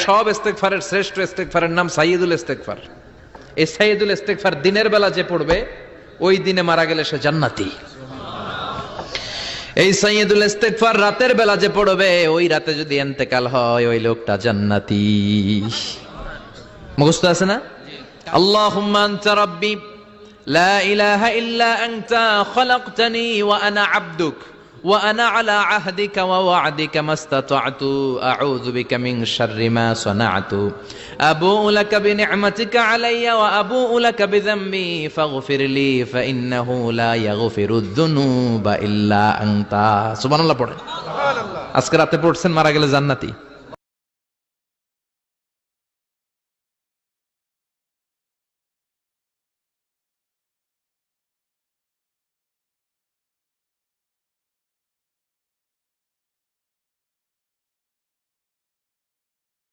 সব ইস্তেগফারের শ্রেষ্ঠ ইস্তেগফারের নাম সাইয়্যিদুল ইস্তেগফার। এই সাইয়্যিদুল ইস্তেগফার দিনের বেলা যে পড়বে ওই দিনে মারা গেলে সে জান্নাতি। এই সাইয়্যিদুল ইস্তেগফার রাতের বেলা যে পড়বে ওই রাতে যদি ইন্তেকাল হয় ওই লোকটা জান্নাতি। মুখস্থ আছে না? আল্লাহুম্মা আনতা রাব্বি লা ইলাহা ইল্লা আনতা খলাকতানি ওয়া আনা আবদুক ওয়া আনা আলা আহদিকা ওয়া ওয়া'দিকা মাস্তাতা'তু আউযু বিকা মিন শাররি মা সানা'তু আবু'ু লাকা বিনি'মাতিকা আলাইয়া ওয়া আবু'ু লাকা বিযামবি ফাগফিরলি ফাইন্নাহু লা ইয়াগফিরুয যুনুবা ইল্লা আনতা। সুবহানাল্লাহ পড়েন। সুবহানাল্লাহ। আজকে রাতে পড়ছেন মারা গেলে জান্নাতি।